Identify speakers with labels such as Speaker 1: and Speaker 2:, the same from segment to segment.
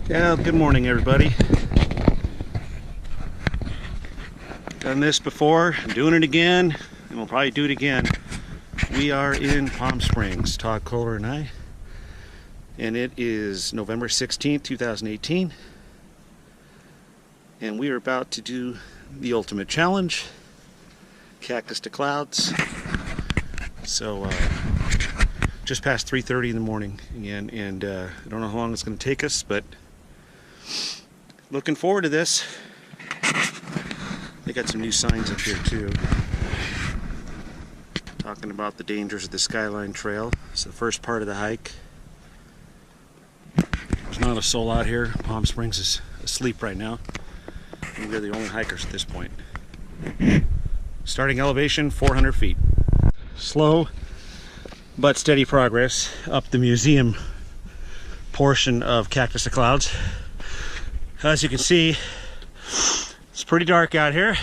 Speaker 1: Yeah, good morning everybody. Done this before, I'm doing it again, and we'll probably do it again. We are in Palm Springs, Todd Kohler and I, and it is November 16th, 2018, and we are about to do the ultimate challenge, Cactus to Clouds. So just past 3:30 in the morning again, and I don't know how long it's going to take us, but looking forward to this. They got some new signs up here too, talking about the dangers of the Skyline Trail. It's the first part of the hike. There's not a soul out here. Palm Springs is asleep right now, and we're the only hikers at this point. Starting elevation 400 feet. Slow but steady progress up the museum portion of Cactus to Clouds. As you can see, it's pretty dark out here,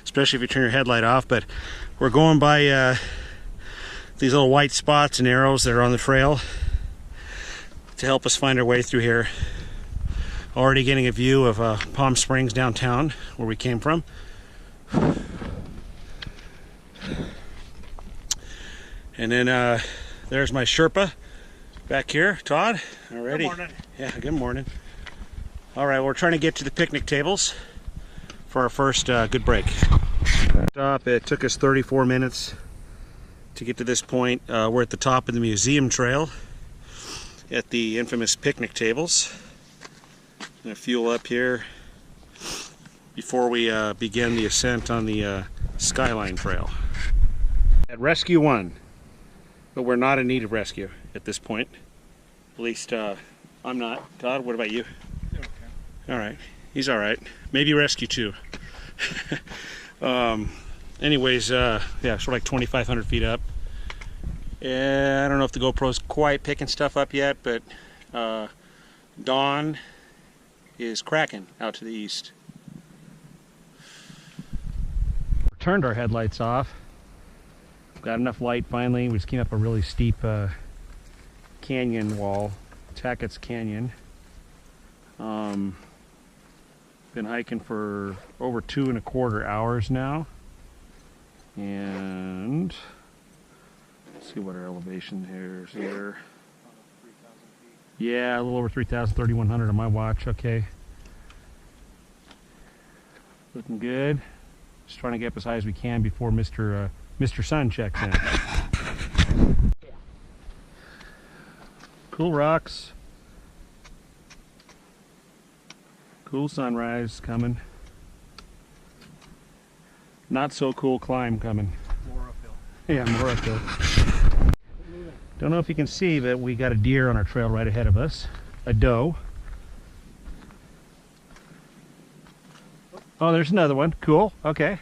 Speaker 1: especially if you turn your headlight off, but we're going by these little white spots and arrows that are on the trail to help us find our way through here. Already getting a view of Palm Springs downtown, where we came from. And then there's my Sherpa back here, Todd. Already.
Speaker 2: Good morning.
Speaker 1: Yeah, good morning. All right, we're trying to get to the picnic tables for our first good break. Stop. It took us 34 minutes to get to this point. We're at the top of the museum trail at the infamous picnic tables. I'm gonna fuel up here before we begin the ascent on the Skyline Trail. At Rescue 1, but we're not in need of rescue at this point. At least I'm not. Todd, what about you? All right, he's all right. Maybe rescue 2. Anyways, yeah, so we're like 2,500 feet up. I don't know if the GoPro's quite picking stuff up yet, but dawn is cracking out to the east. Turned our headlights off. Got enough light finally. We just came up a really steep canyon wall, Cactus Canyon. Been hiking for over 2¼ hours now, and let's see what our elevation here is here. Yeah, a little over 3,000, 3,100 on my watch. Okay, looking good. Just trying to get up as high as we can before Mr. Sun checks in. Cool rocks. Cool sunrise coming. Not so cool climb coming.
Speaker 2: More uphill.
Speaker 1: Yeah, more uphill. Don't know if you can see, but we got a deer on our trail right ahead of us. A doe. Oh, there's another one. Cool. Okay.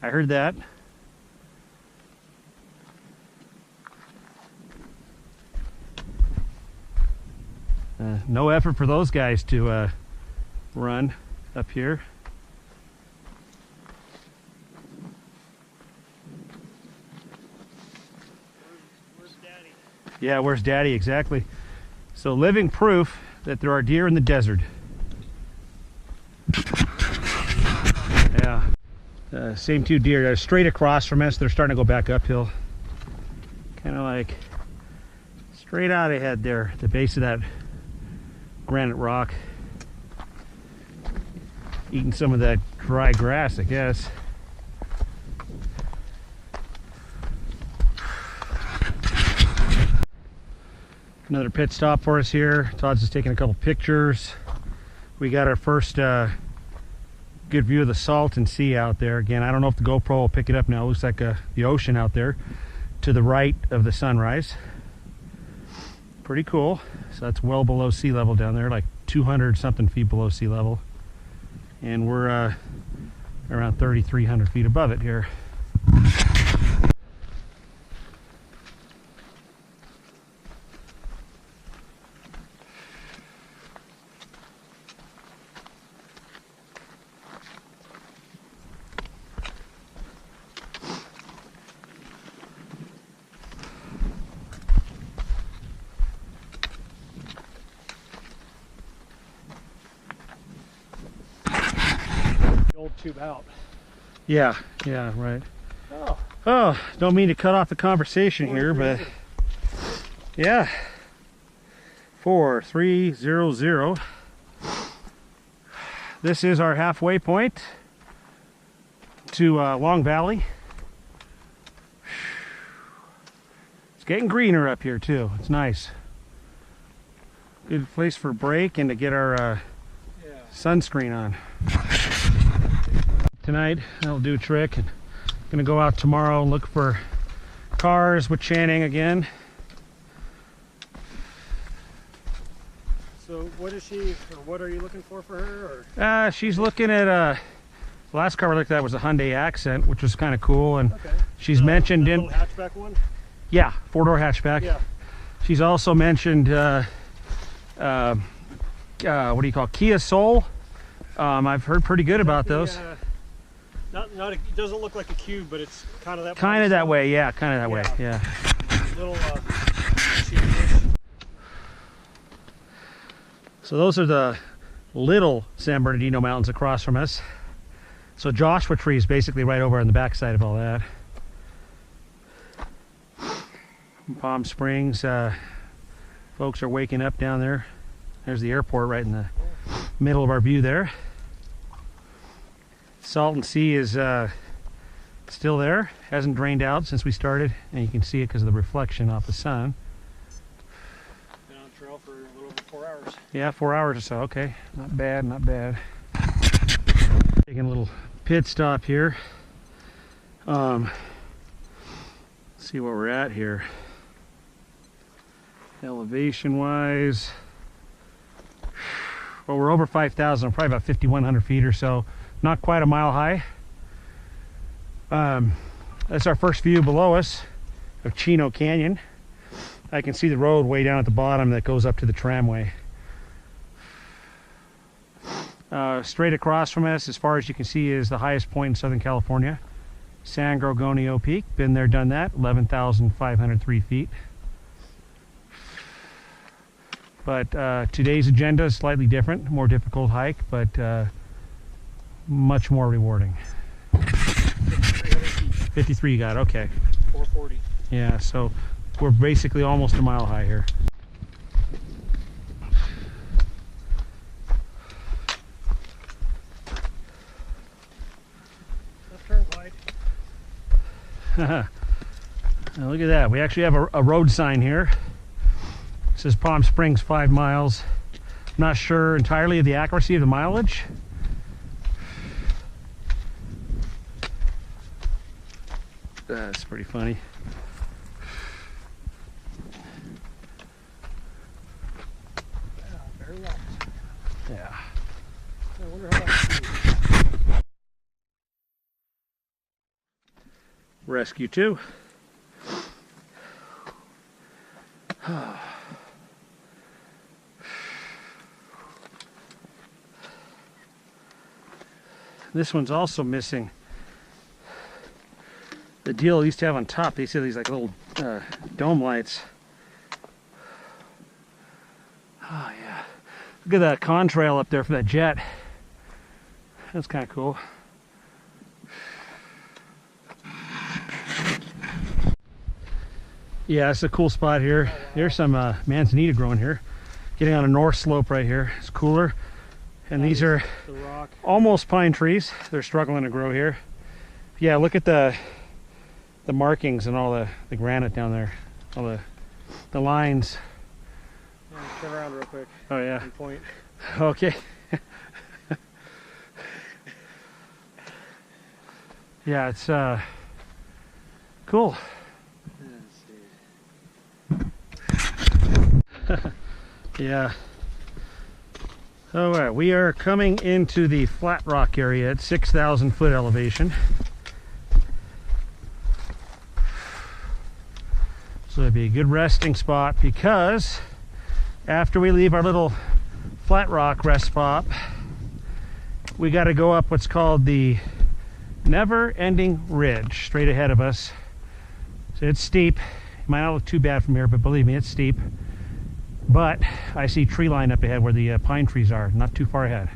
Speaker 1: I heard that. No effort for those guys to run up here.
Speaker 2: Where's Daddy?
Speaker 1: Yeah, where's Daddy? Exactly. So living proof that there are deer in the desert. Yeah. Same 2 deer. They're straight across from us. They're starting to go back uphill. Kind of like straight out ahead there, at the base of that granite rock. Eating some of that dry grass, I guess. Another pit stop for us here. Todd's just taking a couple pictures. We got our first good view of the Salton Sea out there. Again, I don't know if the GoPro will pick it up now. It looks like the ocean out there to the right of the sunrise. Pretty cool. So that's well below sea level down there, like 200 something feet below sea level. And we're around 3,300 feet above it here.
Speaker 2: tube out.
Speaker 1: Yeah, yeah, right.
Speaker 2: Oh,
Speaker 1: Oh, don't mean to cut off the conversation here, but yeah. 4300. This is our halfway point to Long Valley. It's getting greener up here too. It's nice. Good place for a break and to get our sunscreen on. Tonight, I'll do a trick. And gonna go out tomorrow and look for cars with Channing again.
Speaker 2: so what is she, or what are you looking for her? Or
Speaker 1: She's looking at the last car we looked at was a Hyundai Accent, which was kind of cool, and
Speaker 2: okay.
Speaker 1: she's mentioned
Speaker 2: that
Speaker 1: in
Speaker 2: little hatchback one.
Speaker 1: yeah, 4-door hatchback.
Speaker 2: Yeah.
Speaker 1: She's also mentioned what do you call Kia Soul. I've heard pretty good about those.
Speaker 2: It doesn't look like a cube, but it's kind of that.
Speaker 1: Kind of that way, yeah. Kind of that way, yeah.
Speaker 2: Little.
Speaker 1: So those are the little San Bernardino Mountains across from us. So Joshua Tree is basically right over on the backside of all that. Palm Springs, folks are waking up down there. There's the airport right in the middle of our view there. Salton Sea is still there, hasn't drained out since we started, and you can see it because of the reflection off the sun.
Speaker 2: Been on trail for a little over 4 hours.
Speaker 1: Yeah, 4 hours or so. Okay, not bad, not bad. Taking a little pit stop here. Let's see where we're at here. Elevation wise, well, we're over 5,000, probably about 5,100 feet or so. Not quite a mile high. That's our first view below us of Chino Canyon. I can see the road way down at the bottom that goes up to the Tramway. Straight across from us, as far as you can see, is the highest point in Southern California, San Jacinto Peak. Been there, done that, 11,503 feet. But today's agenda is slightly different, more difficult hike, but much more rewarding. 53 you got, okay.
Speaker 2: 440.
Speaker 1: Yeah, so we're basically almost a mile high here.
Speaker 2: Left turn wide.
Speaker 1: Now look at that, we actually have a road sign here. It says Palm Springs 5 miles. I'm not sure entirely of the accuracy of the mileage. That's pretty funny.
Speaker 2: Yeah, very well.
Speaker 1: Yeah.
Speaker 2: I wonder how that's.
Speaker 1: Rescue 2. This one's also missing the deal I used to have on top. They see these like little dome lights. Oh yeah. Look at that contrail up there for that jet. That's kind of cool. Yeah, it's a cool spot here. There's some manzanita growing here. Getting on a north slope right here. It's cooler. And these are
Speaker 2: The rock.
Speaker 1: almost pine trees. They're struggling to grow here. Yeah, look at the markings and all the granite down there. All the lines.
Speaker 2: Yeah, turn around real quick
Speaker 1: Oh yeah.
Speaker 2: and point.
Speaker 1: Okay. Yeah, it's cool. Yeah. All right, we are coming into the flat rock area at 6,000 foot elevation. So it'd be a good resting spot because after we leave our little flat rock rest spot, we got to go up what's called the Neverending Ridge straight ahead of us. So it's steep. It might not look too bad from here, but believe me, it's steep. But I see tree line up ahead where the pine trees are, not too far ahead.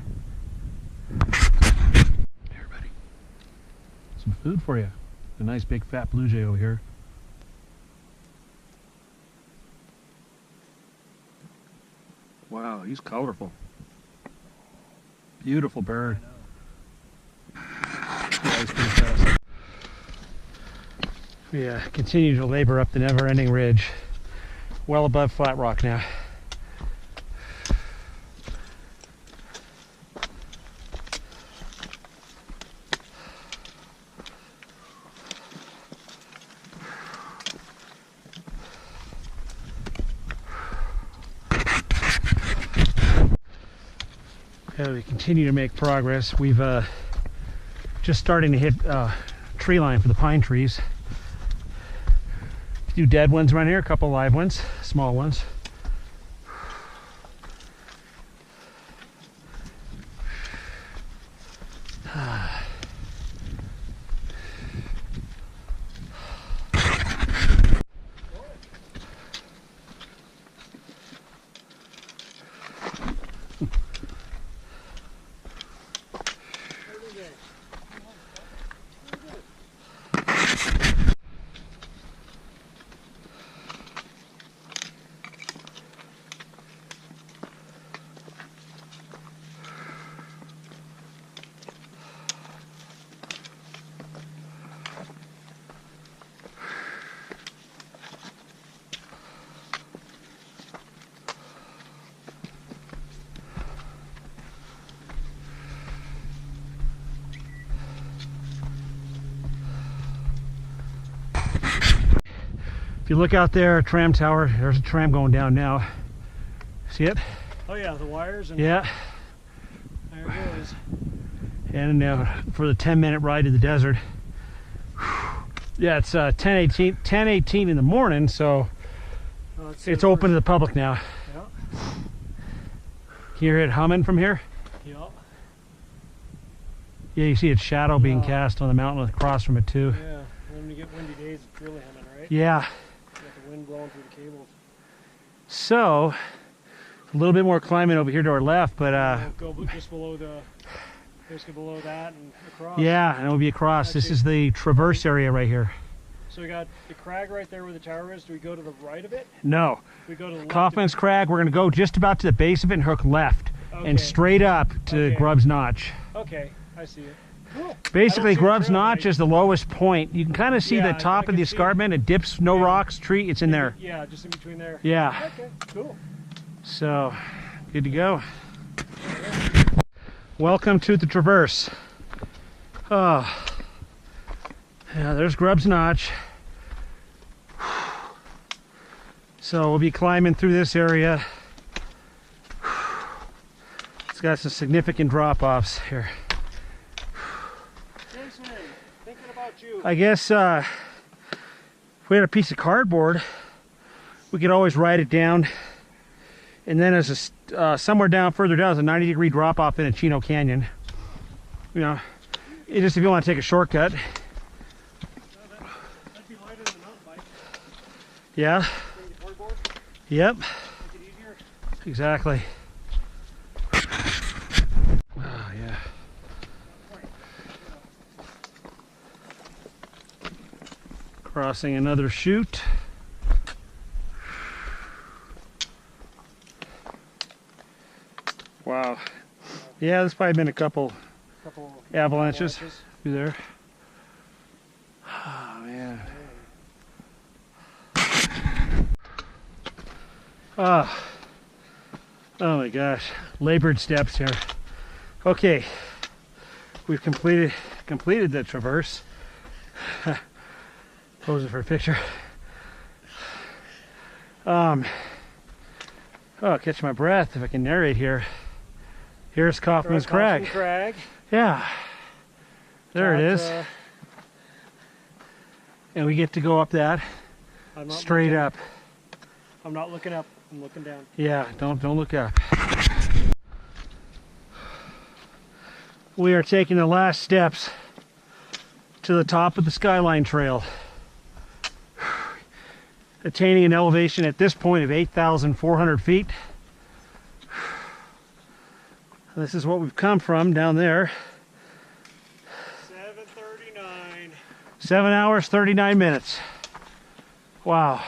Speaker 1: some food for you. A nice big fat blue jay over here. Wow, he's colorful. Beautiful bird. Yeah, he's pretty fast. We continue to labor up the Neverending Ridge, well above Flat Rock now. We continue to make progress. We've just starting to hit tree line for the pine trees. A few dead ones around here, a couple live ones, small ones. If you look out there, tram tower, there's a tram going down now. See it?
Speaker 2: Oh yeah, the wires. And
Speaker 1: yeah.
Speaker 2: There it goes.
Speaker 1: And for the 10-minute ride to the desert. Yeah, it's 10:18 in the morning, so it's open to the public now.
Speaker 2: Yeah.
Speaker 1: Can you hear it humming from here?
Speaker 2: Yeah.
Speaker 1: Yeah, you see its shadow being cast on the mountain across from it too.
Speaker 2: Yeah, when you get windy days, it's really humming, right?
Speaker 1: Yeah.
Speaker 2: You got the wind blowing through the cables.
Speaker 1: So, a little bit more climbing over here to our left, but
Speaker 2: go just below the, basically below that and across.
Speaker 1: yeah, and it'll be across. This is the traverse area right here.
Speaker 2: So we got the crag right there where the tower is. Do we go to the right of it?
Speaker 1: No.
Speaker 2: We go to the left.
Speaker 1: Kaufman's Crag, we're going to go just about to the base of it and hook left and straight up to Grubs Notch.
Speaker 2: Okay, I see it. Cool.
Speaker 1: Basically, Grubs Notch is the lowest point. You can kind of see the top of the escarpment. It dips, no rocks, tree. It's in there.
Speaker 2: Yeah, just in between there.
Speaker 1: Yeah.
Speaker 2: Okay, cool.
Speaker 1: So, good to go. Welcome to the traverse. Oh, yeah, there's Grubs Notch. So we'll be climbing through this area. It's got some significant drop-offs here.
Speaker 2: Jason, thinking about you.
Speaker 1: I guess if we had a piece of cardboard, we could always write it down. And then as somewhere down further down is a 90-degree drop-off in a Chino Canyon. You know, just if you want to take a shortcut.
Speaker 2: That'd be lighter than a mountain bike.
Speaker 1: Yeah.
Speaker 2: Bring the cardboard.
Speaker 1: Yep.
Speaker 2: Make it easier.
Speaker 1: Exactly. Oh, yeah. Crossing another chute. Wow. Yeah, there's probably been a couple avalanches through there. Oh, man. Oh. Oh my gosh. Labored steps here. Okay. We've completed the traverse. Posing for a picture. Oh, catch my breath if I can narrate here. Here's Kaufman's Crag. Yeah. There it is. And we get to go up that straight up.
Speaker 2: I'm not looking up. I'm looking down.
Speaker 1: Yeah, don't look up. We are taking the last steps to the top of the Skyline Trail, attaining an elevation at this point of 8,400 feet. This is what we've come from down there.
Speaker 2: 739.
Speaker 1: 7 hours, 39 minutes. Wow.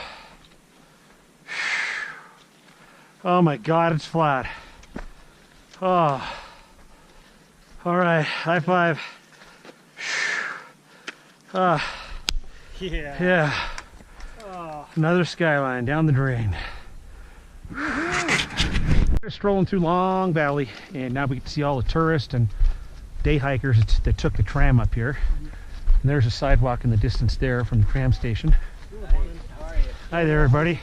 Speaker 1: Oh my God, it's flat. Oh. All right, high five.
Speaker 2: Yeah.
Speaker 1: Yeah.
Speaker 2: Oh.
Speaker 1: Another skyline down the drain. We're strolling through Long Valley, and now we get to see all the tourists and day hikers that took the tram up here. And there's a sidewalk in the distance there from the tram station. Hi there, everybody.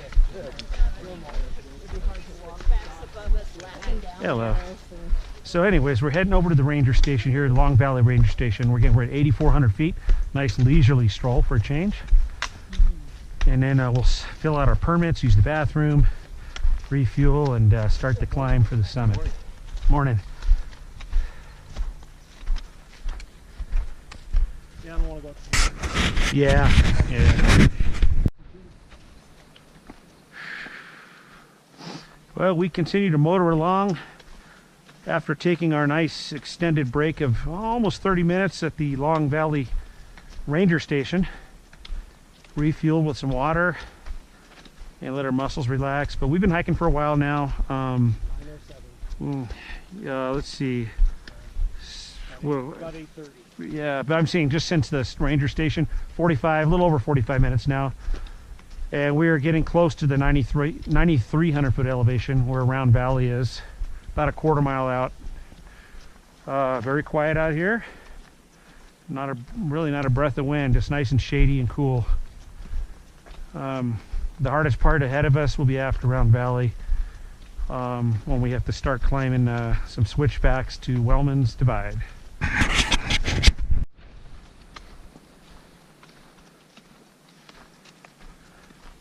Speaker 1: Hello. So anyways, we're heading over to the ranger station here, the Long Valley Ranger Station. We're at 8,400 feet. Nice leisurely stroll for a change. And then we'll fill out our permits, use the bathroom, refuel, and start the climb for the summit. Morning.
Speaker 2: Yeah, I don't want to go.
Speaker 1: Yeah. Well, we continue to motor along after taking our nice extended break of almost 30 minutes at the Long Valley Ranger Station. Refueled with some water and let our muscles relax. But we've been hiking for a while now. Let's see. Well,
Speaker 2: About 8:30.
Speaker 1: yeah, but I'm seeing just since the ranger station, 45, a little over 45 minutes now. And we are getting close to the 9,300 foot elevation where Round Valley is, about a quarter mile out. Very quiet out here. Really not a breath of wind, just nice and shady and cool. The hardest part ahead of us will be after Round Valley, when we have to start climbing some switchbacks to Wellmans Divide.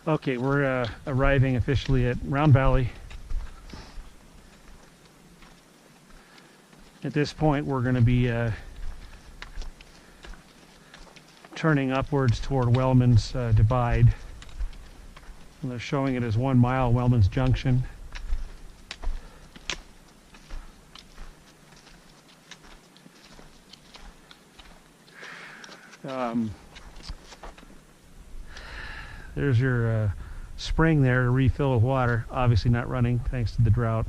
Speaker 1: Okay, we're arriving officially at Round Valley. At this point, we're going to be turning upwards toward Wellmans Divide. And they're showing it as 1 mile, Wellmans Junction. There's your spring there to refill with water. Obviously not running thanks to the drought.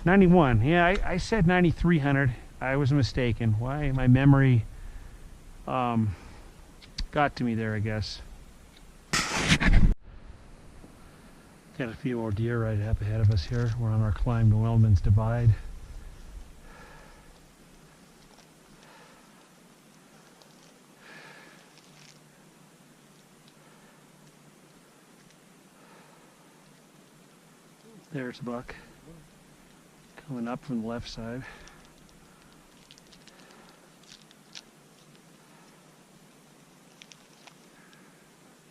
Speaker 1: 91. Yeah, I said 9,300. I was mistaken. Why? My memory got to me there, I guess. Got a few more deer right up ahead of us here. We're on our climb to Wellmans Divide. There's a buck coming up from the left side.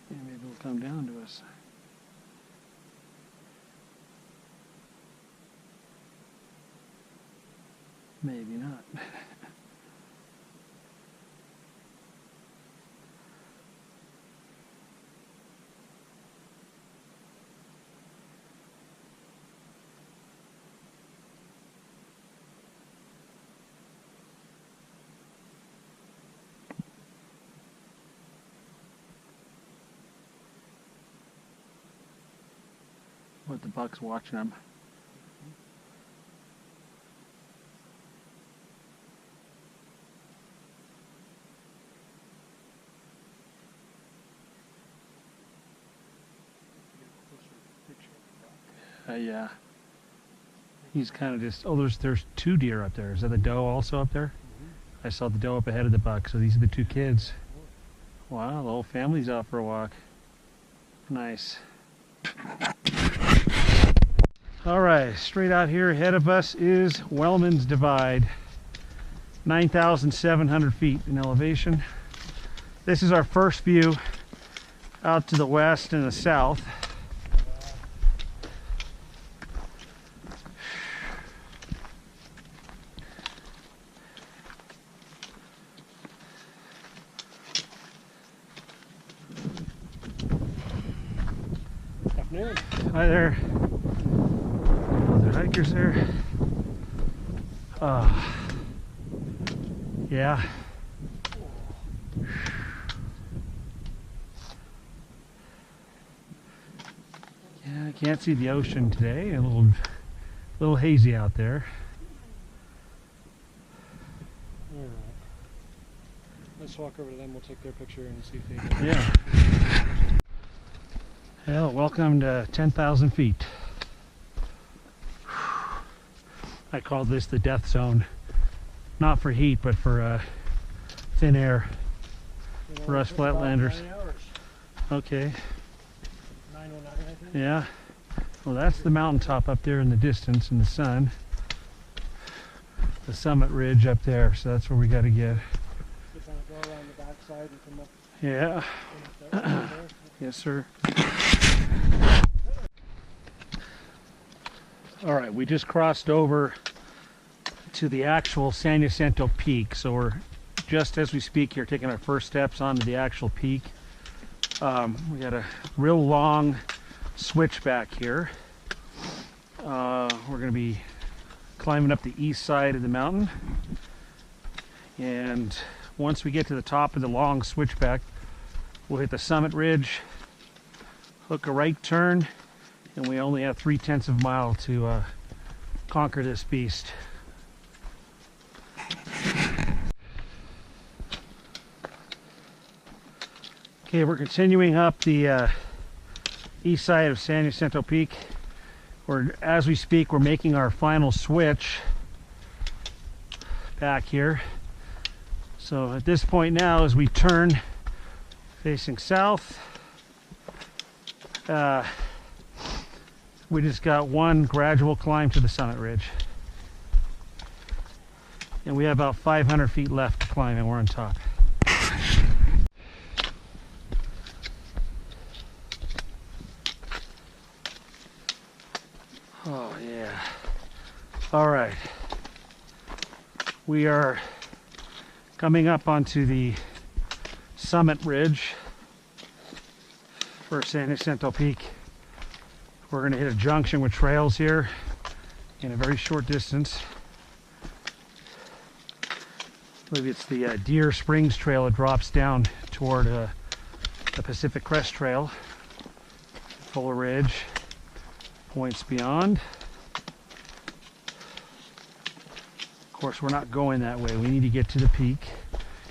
Speaker 1: Yeah, maybe it'll come down to us. Maybe not. What, the buck's watching them. Yeah. He's kind of just, oh, there's 2 deer up there. Is that the doe also up there? I saw the doe up ahead of the buck, so these are the 2 kids. Wow, the whole family's out for a walk. Nice. All right, straight out here ahead of us is Wellmans Divide, 9,700 feet in elevation. This is our first view out to the west and the south.
Speaker 2: Afternoon.
Speaker 1: Hi there. Other hikers there. Yeah. Yeah, I can't see the ocean today. A little hazy out there.
Speaker 2: All right. Let's walk over to them. We'll take their picture and see if they can.
Speaker 1: Yeah. Well, welcome to 10,000 feet. I call this the death zone. Not for heat, but for thin air. For us flatlanders. Okay.
Speaker 2: 9:09, I think.
Speaker 1: Yeah. Well, that's the mountaintop up there in the distance in the sun. The summit ridge up there, so that's where we got to get.
Speaker 2: Just want to go around the backside and come up.
Speaker 1: Yeah.
Speaker 2: There.
Speaker 1: Yes, sir. All right, we just crossed over to the actual San Jacinto Peak, so we're just as we speak here taking our first steps onto the actual peak. We got a real long switchback here. We're going to be climbing up the east side of the mountain, and once we get to the top of the long switchback, we'll hit the summit ridge, hook a right turn, and we only have 3/10 of a mile to conquer this beast. Okay, we're continuing up the east side of San Jacinto Peak. As we speak, we're making our final switch back here. So at this point now, as we turn facing south, we just got one gradual climb to the summit ridge. And we have about 500 feet left to climb, and we're on top. Oh yeah. All right. We are coming up onto the summit ridge for San Jacinto Peak. We're going to hit a junction with trails here in a very short distance. I believe it's the Deer Springs Trail. It drops down toward the Pacific Crest Trail. Fuller Ridge. Points beyond. Of course, we're not going that way. We need to get to the peak.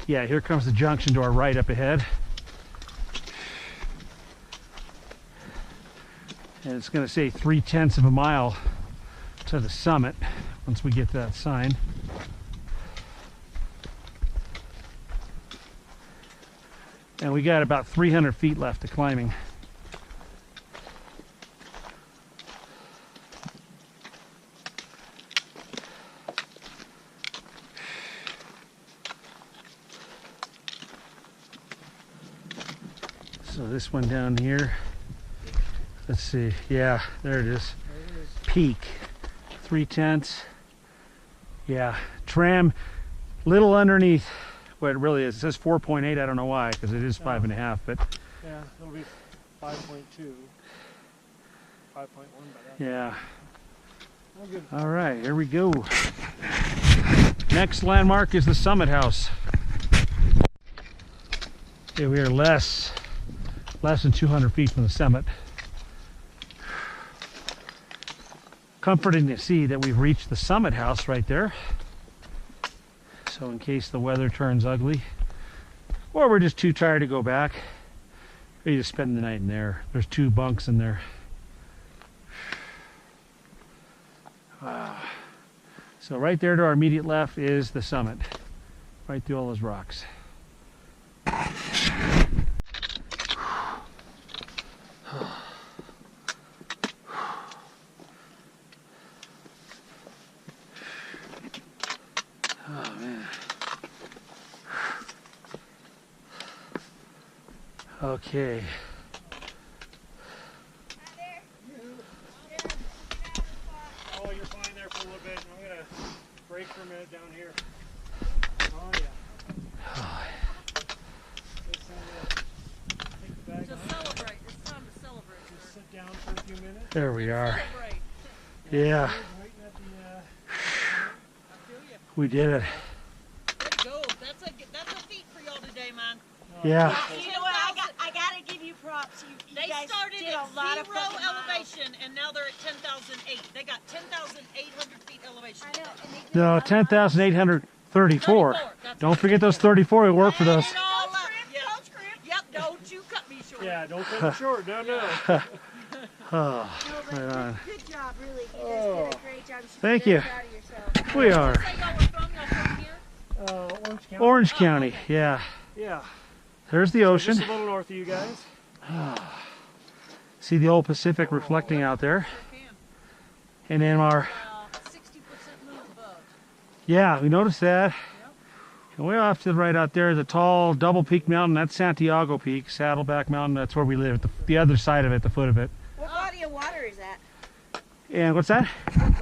Speaker 1: Yeah, here comes the junction to our right up ahead. And it's going to say 3/10 of a mile to the summit once we get to that sign. And we got about 300 feet left of climbing. So this one down here, let's see, yeah, there it is. Peak, 3/10. Yeah, tram, little underneath what it really is. It says 4.8, I don't know why, because it is 5.5, but.
Speaker 2: Yeah, it'll be 5.2, 5.1 by that.
Speaker 1: Yeah.
Speaker 2: Oh, good.
Speaker 1: All right, here we go. Next landmark is the Summit House. Okay, we are less than 200 feet from the summit. Comforting to see that we've reached the Summit House right there. So in case the weather turns ugly, or we're just too tired to go back, we just spend the night in there. There's 2 bunks in there. Wow. So right there to our immediate left is the summit, right through all those rocks. Oh man. Okay.
Speaker 2: Oh, you're fine there for a little bit. I'm going to break for a minute down here. Oh, yeah. Take the bag
Speaker 3: To
Speaker 2: off.
Speaker 3: celebrate. It's time to celebrate.
Speaker 2: Just sit down for a few minutes.
Speaker 1: There we are.
Speaker 3: Celebrate.
Speaker 1: Yeah,
Speaker 2: Waiting at the,
Speaker 3: I feel you.
Speaker 1: we did it.
Speaker 3: Let's go.
Speaker 1: Yeah.
Speaker 4: You know what? I gotta give you props. You
Speaker 3: They
Speaker 4: guys
Speaker 3: started
Speaker 4: did a
Speaker 3: at
Speaker 4: lot of
Speaker 3: 0
Speaker 4: fucking miles.
Speaker 3: elevation, and now they're at 10,008. They got 10,800 feet elevation.
Speaker 4: I know. And they did
Speaker 1: No,
Speaker 4: a lot of
Speaker 1: 10,834.
Speaker 3: That's
Speaker 1: Don't forget those 34. We work for those.
Speaker 3: Add it all up.
Speaker 4: miles.
Speaker 3: Yeah.
Speaker 4: Coach Grip.
Speaker 3: Yep, don't you cut me short.
Speaker 2: Yeah, don't cut it short. No, no.
Speaker 1: Oh,
Speaker 4: No, but
Speaker 1: right on.
Speaker 4: good job, really. You guys did a great job. You should be
Speaker 1: Thank
Speaker 4: very
Speaker 1: you.
Speaker 4: proud of yourself.
Speaker 1: We are.
Speaker 3: Say y'all were from? Y'all from here?
Speaker 2: Orange County.
Speaker 1: Orange County. Yeah.
Speaker 2: Yeah.
Speaker 1: There's the ocean.
Speaker 2: Just a little north of you guys.
Speaker 1: See the old Pacific reflecting out there.
Speaker 3: Sure can.
Speaker 1: And then our,
Speaker 3: 60% moon above.
Speaker 1: yeah, we noticed that.
Speaker 3: Yep.
Speaker 1: And way off to the right out there is a tall double peak mountain. That's Santiago Peak, Saddleback Mountain. That's where we live, the other side of it, the foot of it.
Speaker 4: What body of water is that?
Speaker 1: And what's that?
Speaker 4: What